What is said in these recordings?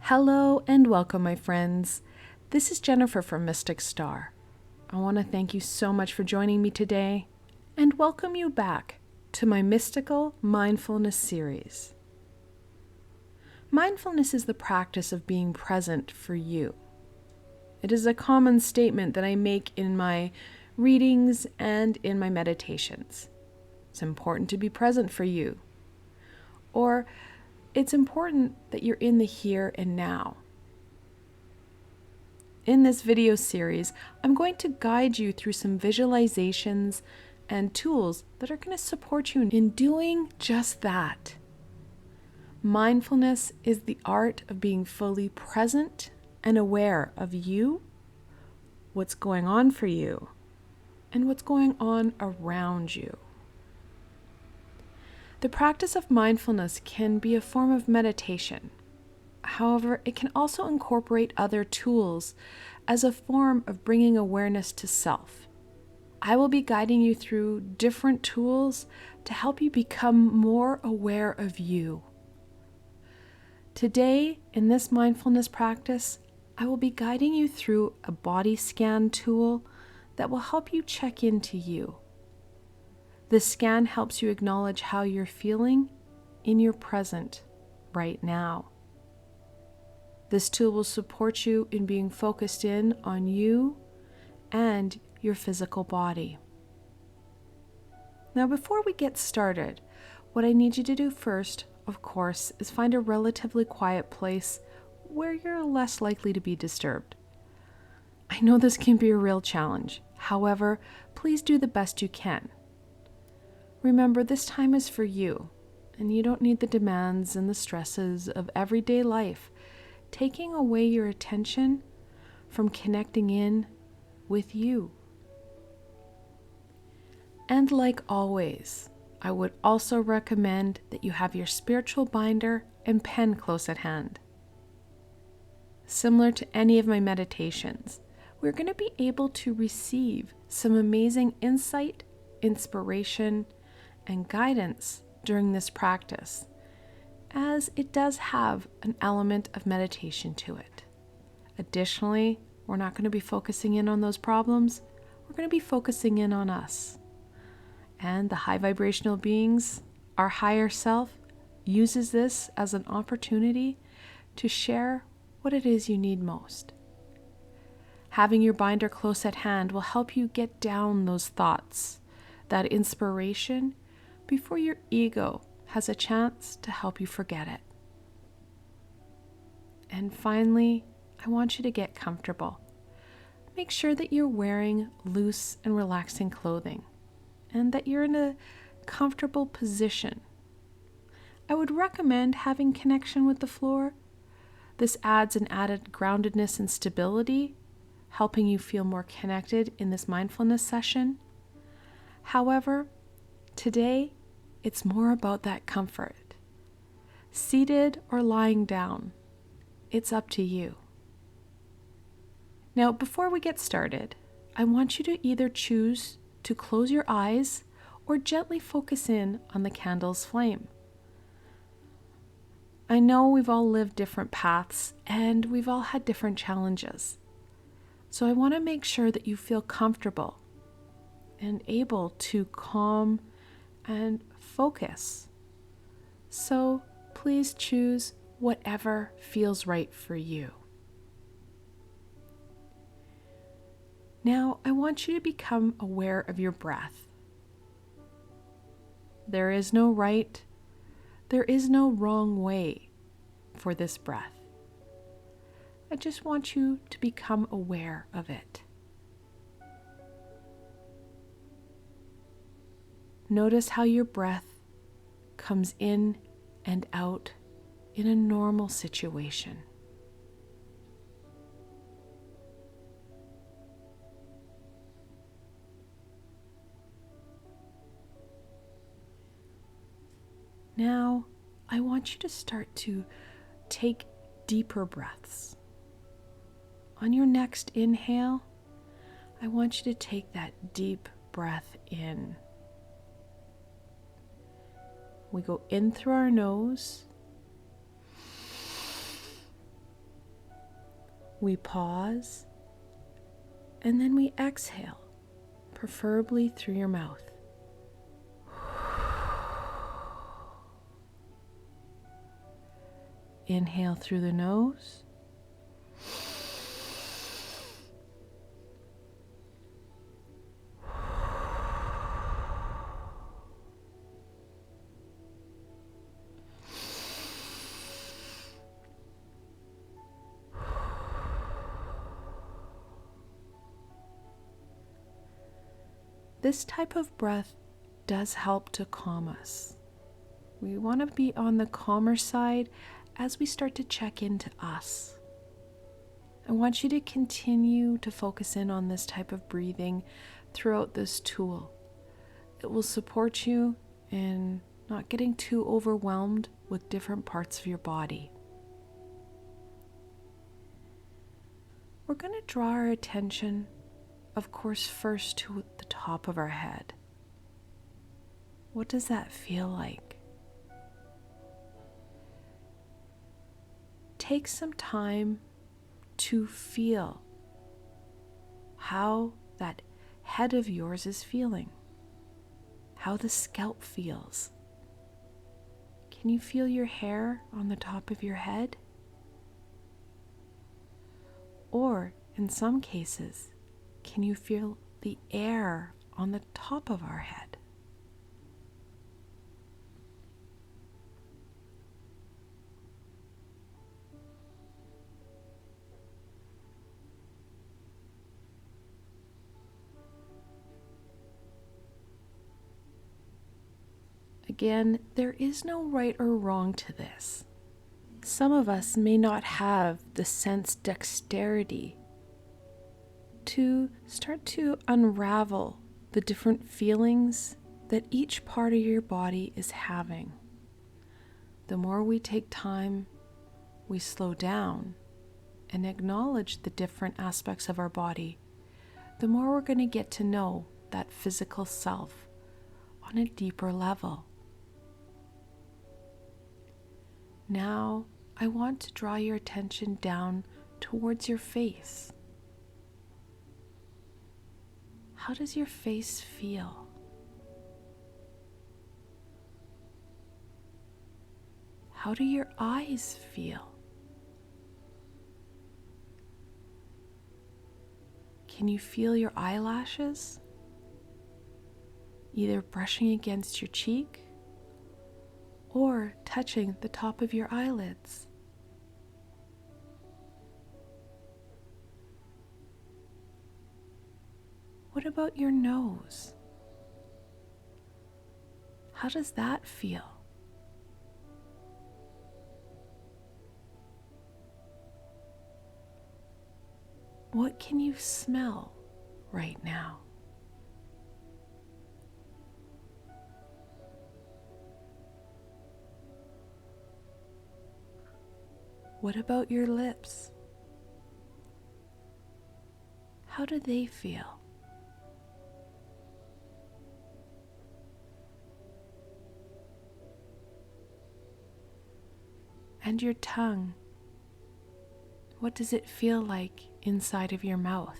Hello and welcome, my friends. This is Jennifer from Mystic Star. I want to thank you so much for joining me today and welcome you back to my Mystical Mindfulness series. Mindfulness is the practice of being present for you. It is a common statement that I make in my readings and in my meditations. It's important to be present for you. Or it's important that you're in the here and now. In this video series, I'm going to guide you through some visualizations and tools that are going to support you in doing just that. Mindfulness is the art of being fully present and aware of you, what's going on for you, and what's going on around you. The practice of mindfulness can be a form of meditation. However, it can also incorporate other tools as a form of bringing awareness to self. I will be guiding you through different tools to help you become more aware of you. Today, in this mindfulness practice, I will be guiding you through a body scan tool that will help you check into you. This scan helps you acknowledge how you're feeling in your present right now. This tool will support you in being focused in on you and your physical body. Now, before we get started, what I need you to do first, of course, is find a relatively quiet place where you're less likely to be disturbed. I know this can be a real challenge. However, please do the best you can. Remember, this time is for you, and you don't need the demands and the stresses of everyday life taking away your attention from connecting in with you. And like always, I would also recommend that you have your spiritual binder and pen close at hand. Similar to any of my meditations, we're going to be able to receive some amazing insight, inspiration, and guidance during this practice, as it does have an element of meditation to it. Additionally, we're not going to be focusing in on those problems. We're going to be focusing in on us. And the high vibrational beings, our higher self, uses this as an opportunity to share what it is you need most. Having your binder close at hand will help you get down those thoughts, that inspiration, before your ego has a chance to help you forget it. And finally, I want you to get comfortable. Make sure that you're wearing loose and relaxing clothing and that you're in a comfortable position. I would recommend having connection with the floor. This adds an added groundedness and stability, helping you feel more connected in this mindfulness session. However, today, it's more about that comfort. Seated or lying down, it's up to you. Now, before we get started, I want you to either choose to close your eyes or gently focus in on the candle's flame. I know we've all lived different paths and we've all had different challenges. So I want to make sure that you feel comfortable and able to calm and focus. So please choose whatever feels right for you. Now, I want you to become aware of your breath. There is no right, there is no wrong way for this breath. I just want you to become aware of it. Notice how your breath comes in and out in a normal situation. Now, I want you to start to take deeper breaths. On your next inhale, I want you to take that deep breath in. We go in through our nose We pause, and then we exhale, preferably through your mouth. Inhale through the nose. This type of breath does help to calm us. We want to be on the calmer side as we start to check into us. I want you to continue to focus in on this type of breathing throughout this tool. It will support you in not getting too overwhelmed with different parts of your body. We're going to draw our attention, of course, first to the top of our head. What does that feel like? Take some time to feel how that head of yours is feeling, how the scalp feels. Can you feel your hair on the top of your head? Or, in some cases, can you feel the air on the top of our head? Again, there is no right or wrong to this. Some of us may not have the sense dexterity to start to unravel the different feelings that each part of your body is having. The more we take time, we slow down and acknowledge the different aspects of our body, the more we're going to get to know that physical self on a deeper level. Now, I want to draw your attention down towards your face. How does your face feel? How do your eyes feel? Can you feel your eyelashes? Either brushing against your cheek or touching the top of your eyelids. What about your nose? How does that feel? What can you smell right now? What about your lips? How do they feel? And your tongue? What does it feel like inside of your mouth?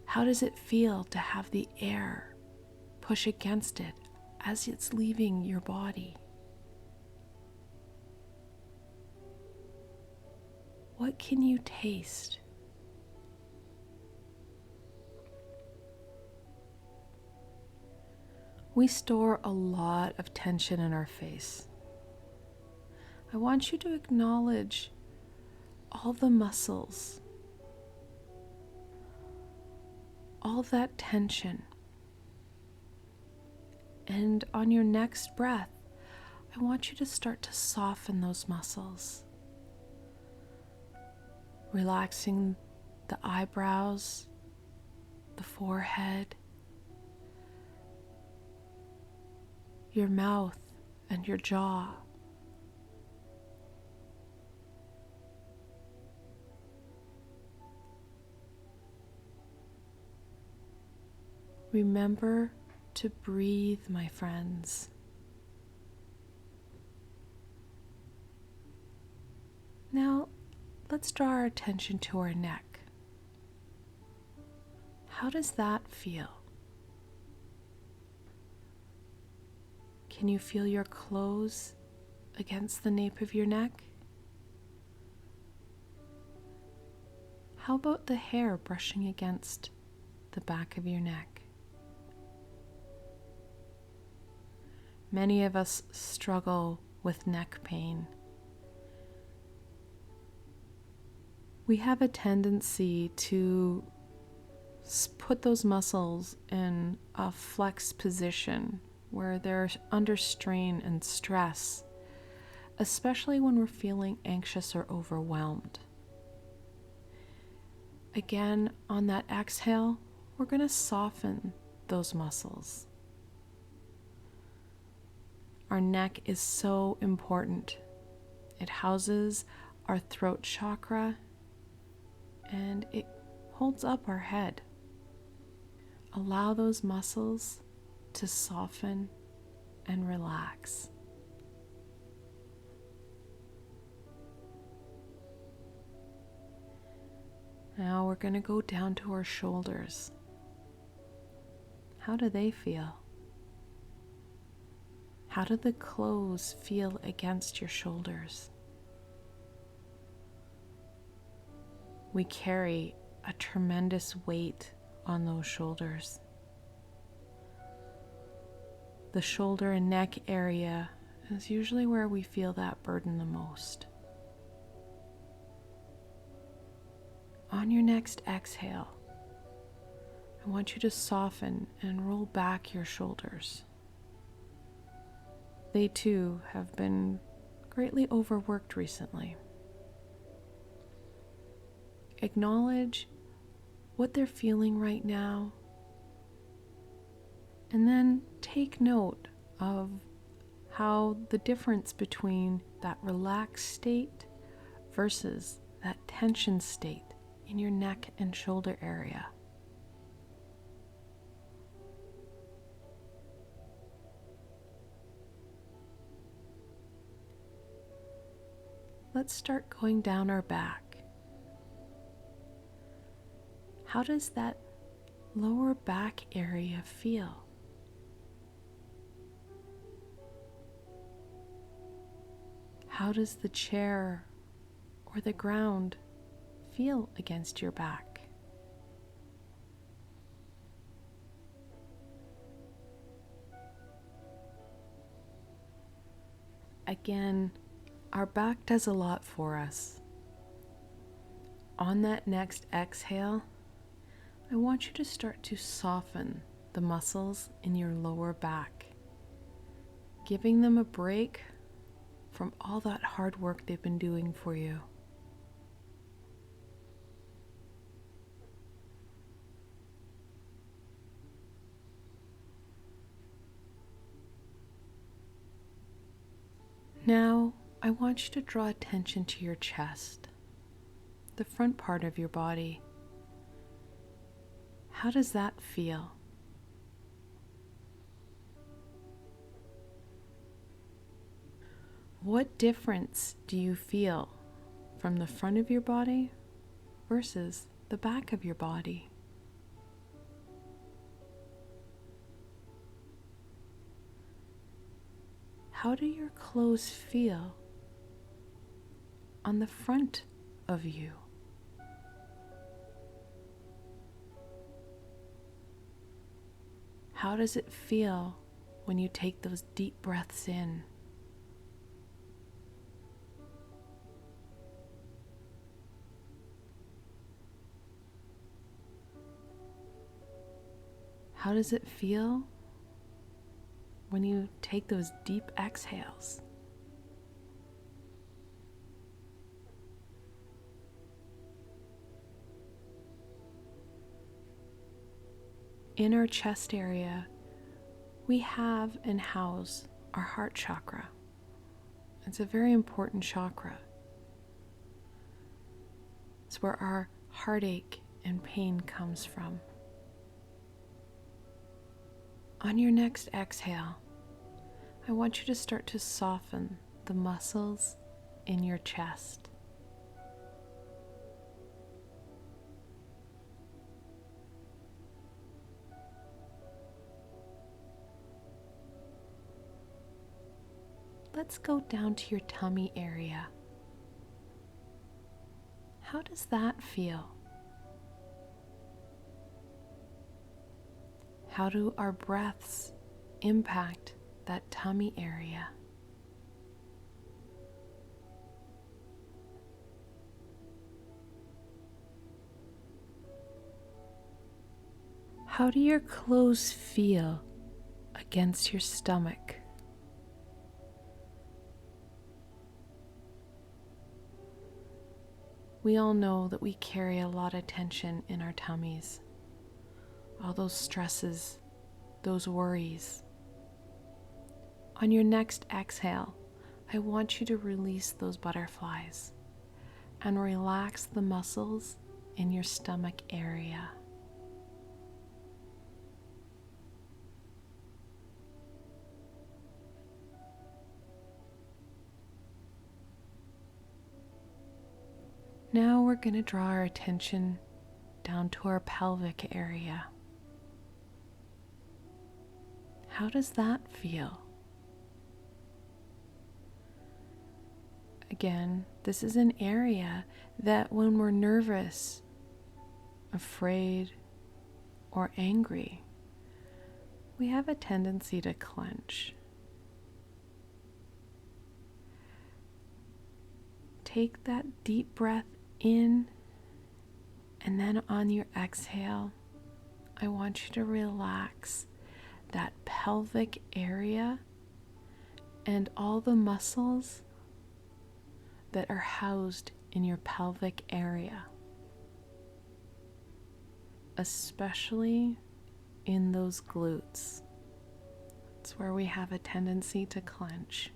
How does it feel to have the air push against it as it's leaving your body? What can you taste? We store a lot of tension in our face. I want you to acknowledge all the muscles, all that tension. And on your next breath, I want you to start to soften those muscles. Relaxing the eyebrows, the forehead, your mouth and your jaw. Remember to breathe, my friends. let's draw our attention to our neck. How does that feel? Can you feel your clothes against the nape of your neck? How about the hair brushing against the back of your neck? Many of us struggle with neck pain. We have a tendency to put those muscles in a flexed position where they're under strain and stress, especially when we're feeling anxious or overwhelmed. Again, on that exhale, we're going to soften those muscles. Our neck is so important. It houses our throat chakra and it holds up our head. Allow those muscles to soften and relax. Now we're going to go down to our shoulders. How do they feel? How do the clothes feel against your shoulders? We carry a tremendous weight on those shoulders. The shoulder and neck area is usually where we feel that burden the most. On your next exhale, I want you to soften and roll back your shoulders. They too have been greatly overworked recently. Acknowledge what they're feeling right now, and then take note of how the difference between that relaxed state versus that tension state in your neck and shoulder area. Let's start going down our back. How does that lower back area feel? How does the chair or the ground feel against your back? Again, our back does a lot for us. On that next exhale, I want you to start to soften the muscles in your lower back, giving them a break from all that hard work they've been doing for you. Now, I want you to draw attention to your chest, the front part of your body. How does that feel? What difference do you feel from the front of your body versus the back of your body? How do your clothes feel on the front of you? How does it feel when you take those deep breaths in? How does it feel when you take those deep exhales? In our chest area, we have and house our heart chakra. It's a very important chakra. It's where our heartache and pain comes from. On your next exhale, I want you to start to soften the muscles in your chest. let's go down to your tummy area. How does that feel? How do our breaths impact that tummy area? How do your clothes feel against your stomach? We all know that we carry a lot of tension in our tummies. All those stresses, those worries. On your next exhale, I want you to release those butterflies and relax the muscles in your stomach area. Now we're going to draw our attention down to our pelvic area. How does that feel? Again, this is an area that when we're nervous, afraid, or angry, we have a tendency to clench. Take that deep breath in, and then on your exhale, I want you to relax that pelvic area and all the muscles that are housed in your pelvic area, especially in those glutes. It's where we have a tendency to clench.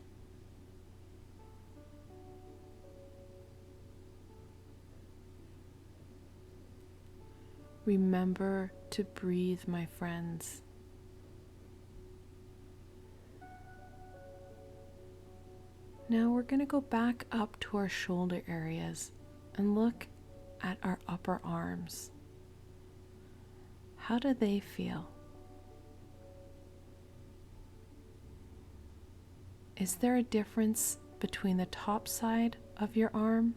Remember to breathe, my friends. Now we're going to go back up to our shoulder areas and look at our upper arms. How do they feel? Is there a difference between the top side of your arm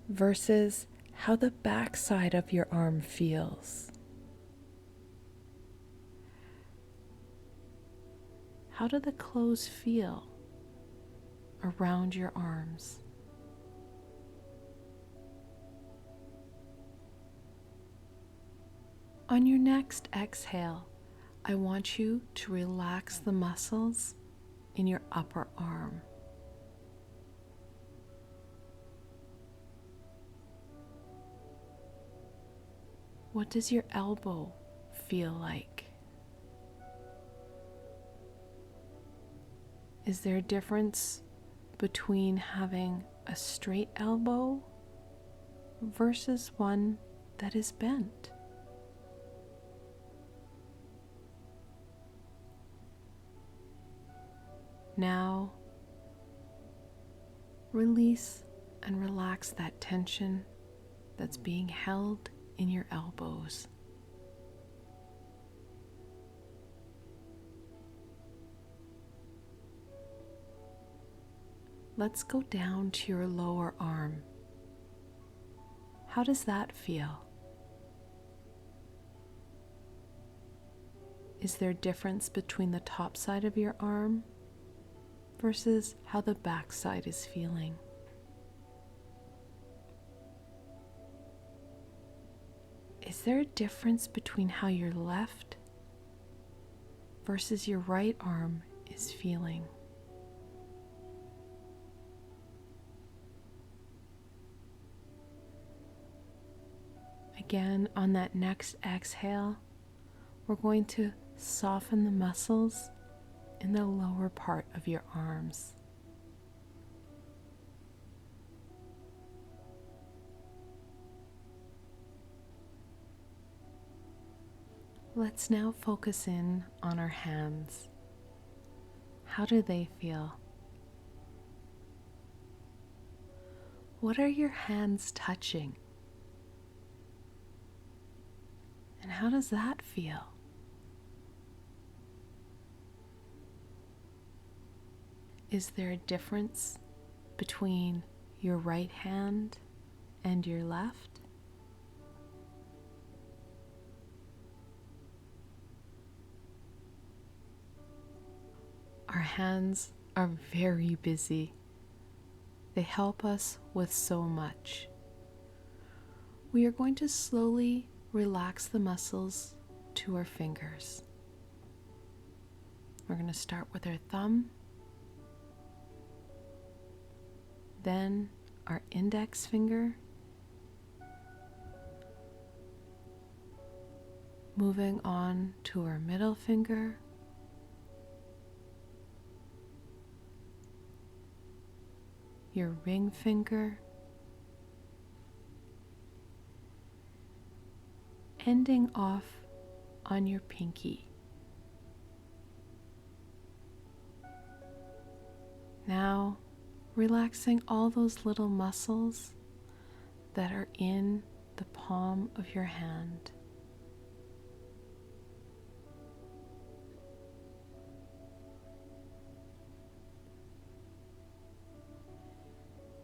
versus how the back side of your arm feels? How do the clothes feel around your arms? On your next exhale, I want you to relax the muscles in your upper arm. What does your elbow feel like? Is there a difference between having a straight elbow versus one that is bent? Now, release and relax that tension that's being held in your elbows. Let's go down to your lower arm. How does that feel? Is there a difference between the top side of your arm versus how the back side is feeling? Is there a difference between how your left versus your right arm is feeling? Again, on that next exhale, we're going to soften the muscles in the lower part of your arms. Let's now focus in on our hands. How do they feel? What are your hands touching? And how does that feel? Is there a difference between your right hand and your left? Our hands are very busy. They help us with so much. We are going to slowly relax the muscles to our fingers. We're going to start with our thumb, then our index finger, moving on to our middle finger, your ring finger, ending off on your pinky. Now, relaxing all those little muscles that are in the palm of your hand.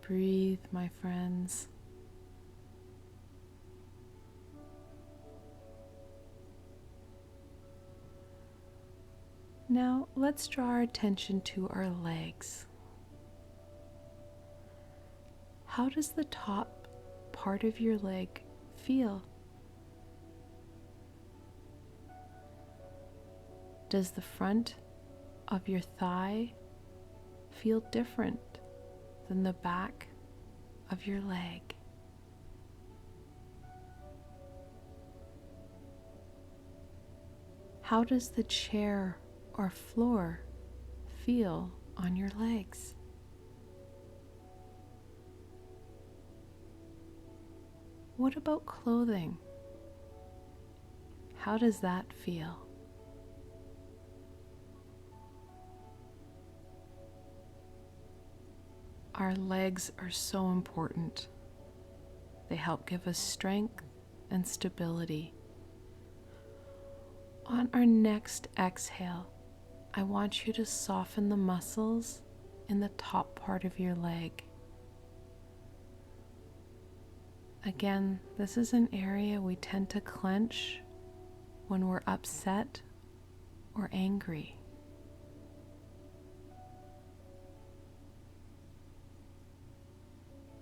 Breathe, my friends. Now, let's draw our attention to our legs. How does the top part of your leg feel? Does the front of your thigh feel different than the back of your leg? How does the chair or floor feel on your legs? What about clothing? How does that feel? Our legs are so important. They help give us strength and stability. On our next exhale, I want you to soften the muscles in the top part of your leg. Again, this is an area we tend to clench when we're upset or angry.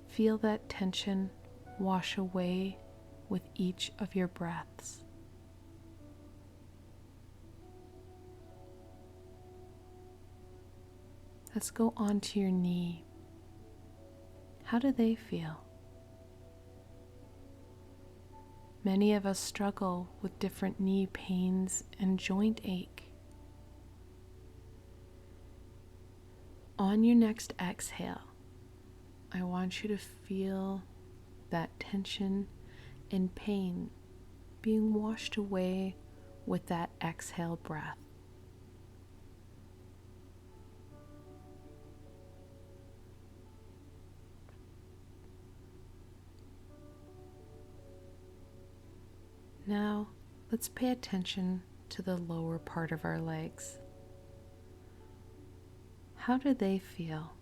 Feel that tension wash away with each of your breaths. Let's go on to your knee. How do they feel? Many of us struggle with different knee pains and joint ache. On your next exhale, I want you to feel that tension and pain being washed away with that exhale breath. Now, let's pay attention to the lower part of our legs. How do they feel?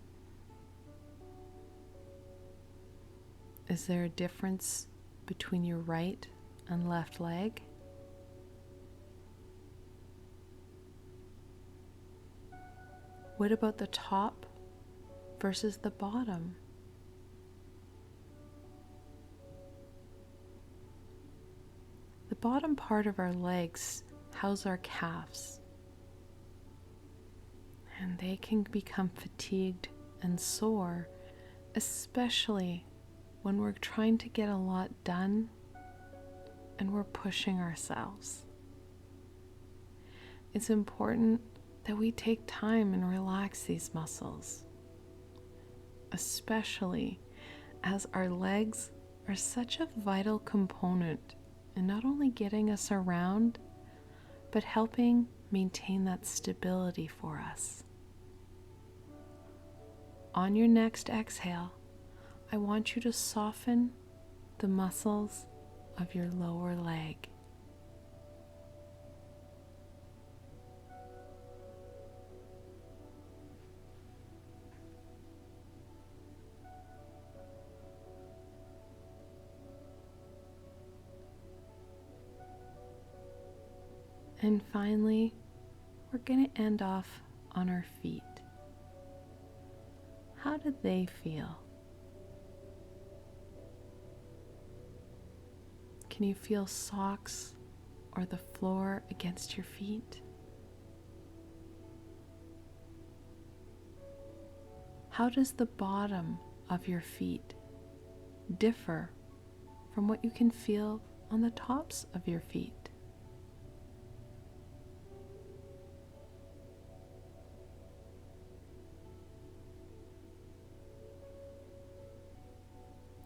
Is there a difference between your right and left leg? What about the top versus the bottom? The bottom part of our legs house our calves, and they can become fatigued and sore, especially when we're trying to get a lot done and we're pushing ourselves. It's important that we take time and relax these muscles, especially as our legs are such a vital component in not only getting us around, but helping maintain that stability for us. On your next exhale, I want you to soften the muscles of your lower leg. And finally, we're going to end off on our feet. How do they feel? Can you feel socks or the floor against your feet? How does the bottom of your feet differ from what you can feel on the tops of your feet?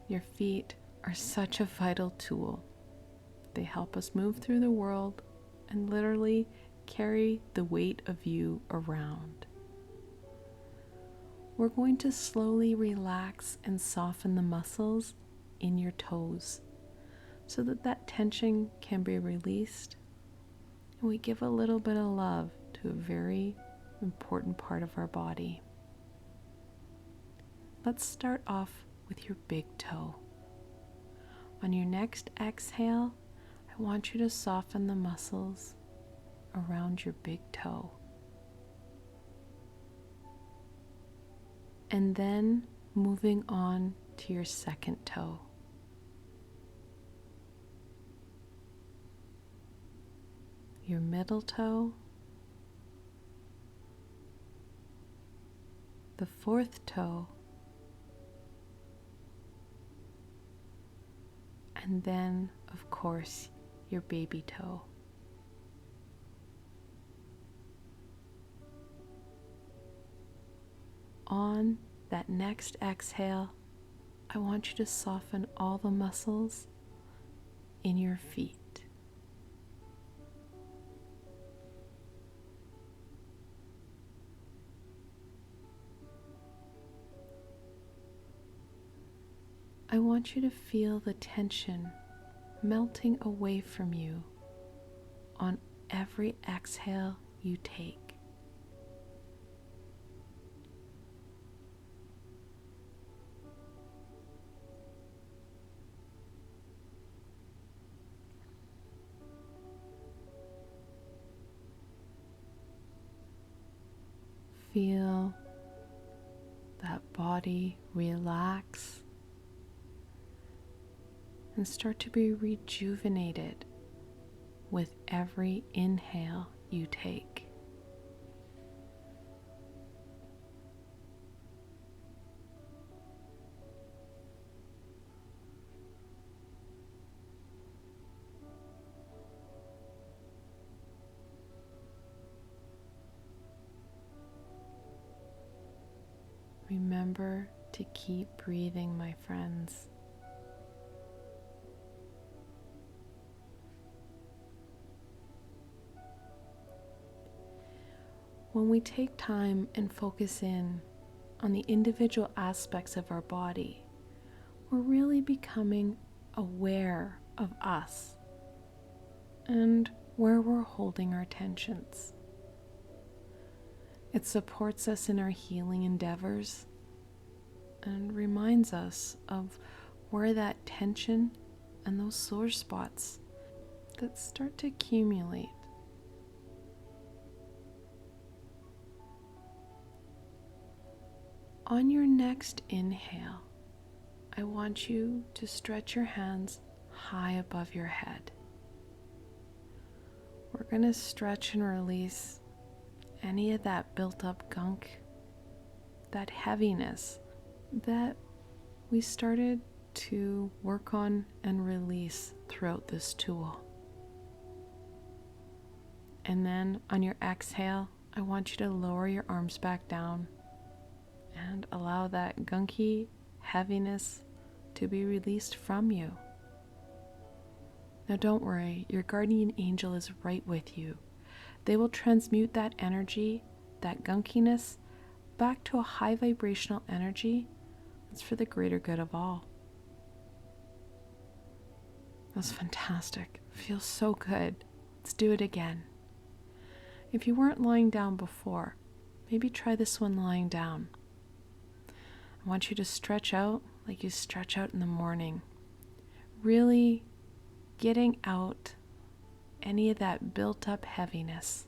Your feet are such a vital tool. They help us move through the world and literally carry the weight of you around. We're going to slowly relax and soften the muscles in your toes so that that tension can be released, and we give a little bit of love to a very important part of our body. Let's start off with your big toe. On your next exhale, I want you to soften the muscles around your big toe. And then moving on to your second toe. Your middle toe. The fourth toe. And then, of course, your baby toe. On that next exhale, I want you to soften all the muscles in your feet. I want you to feel the tension melting away from you on every exhale you take. Feel that body relax and start to be rejuvenated with every inhale you take. Remember to keep breathing, my friends. When we take time and focus in on the individual aspects of our body, we're really becoming aware of us and where we're holding our tensions. It supports us in our healing endeavors and reminds us of where that tension and those sore spots that start to accumulate. On your next inhale, I want you to stretch your hands high above your head. We're going to stretch and release any of that built up gunk, that heaviness that we started to work on and release throughout this tool. And then on your exhale, I want you to lower your arms back down and allow that gunky heaviness to be released from you. Now don't worry, your guardian angel is right with you. They will transmute that energy, that gunkiness, back to a high vibrational energy that's for the greater good of all. That's fantastic. Feels so good. Let's do it again. If you weren't lying down before, maybe try this one lying down. I want you to stretch out like you stretch out in the morning. Really getting out any of that built up heaviness.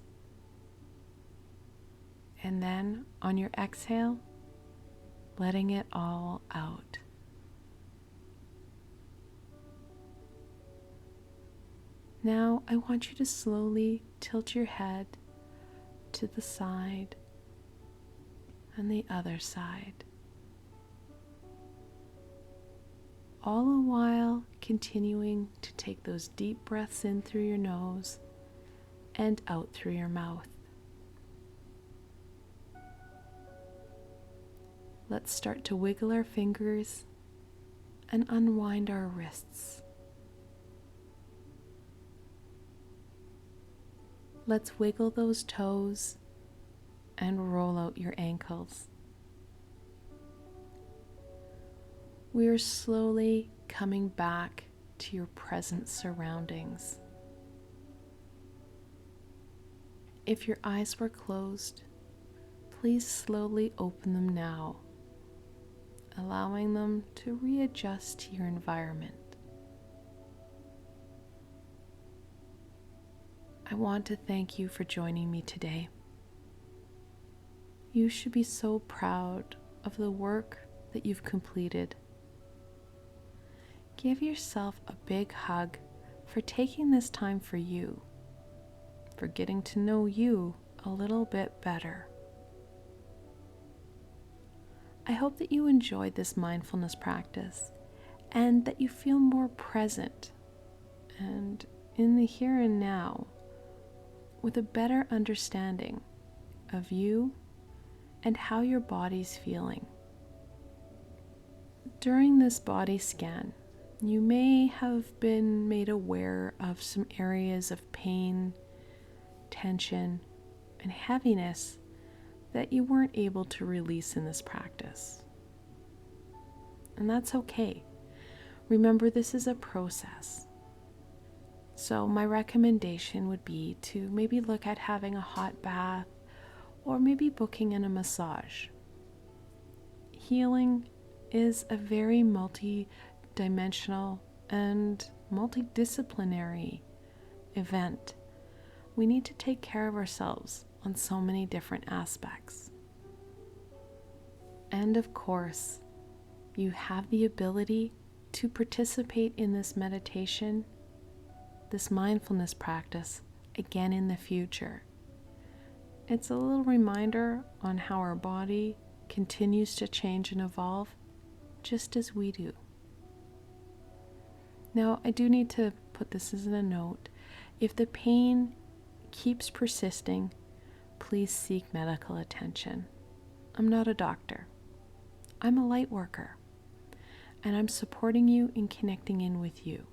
And then on your exhale, letting it all out. Now I want you to slowly tilt your head to the side and the other side, all the while continuing to take those deep breaths in through your nose and out through your mouth. Let's start to wiggle our fingers and unwind our wrists. Let's wiggle those toes and roll out your ankles. We are slowly coming back to your present surroundings. If your eyes were closed, please slowly open them now, allowing them to readjust to your environment. I want to thank you for joining me today. You should be so proud of the work that you've completed. Give yourself a big hug for taking this time for you, for getting to know you a little bit better. I hope that you enjoyed this mindfulness practice and that you feel more present and in the here and now with a better understanding of you and how your body's feeling. During this body scan, you may have been made aware of some areas of pain, tension, and heaviness that you weren't able to release in this practice. And that's okay. Remember, this is a process. So my recommendation would be to maybe look at having a hot bath or maybe booking in a massage. Healing is a very multi-dimensional and multidisciplinary event. We need to take care of ourselves on so many different aspects. And of course, you have the ability to participate in this meditation, this mindfulness practice, again in the future. It's a little reminder on how our body continues to change and evolve, just as we do. Now, I do need to put this as a note. If the pain keeps persisting, please seek medical attention. I'm not a doctor. I'm a light worker, and I'm supporting you in connecting in with you.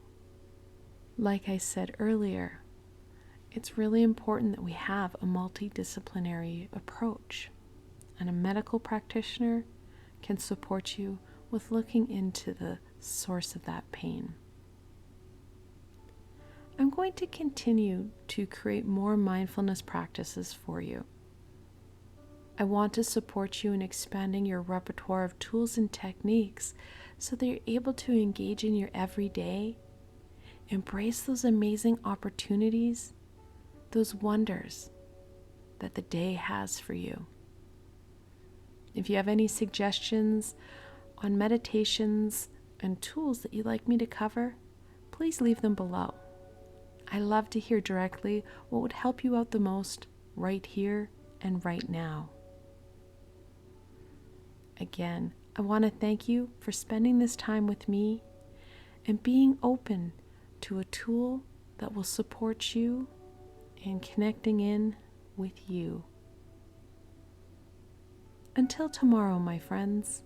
Like I said earlier, it's really important that we have a multidisciplinary approach, and a medical practitioner can support you with looking into the source of that pain. I'm going to continue to create more mindfulness practices for you. I want to support you in expanding your repertoire of tools and techniques so that you're able to engage in your everyday, embrace those amazing opportunities, those wonders that the day has for you. If you have any suggestions on meditations and tools that you'd like me to cover, please leave them below. I love to hear directly what would help you out the most right here and right now. Again, I want to thank you for spending this time with me and being open to a tool that will support you in connecting in with you. Until tomorrow, my friends.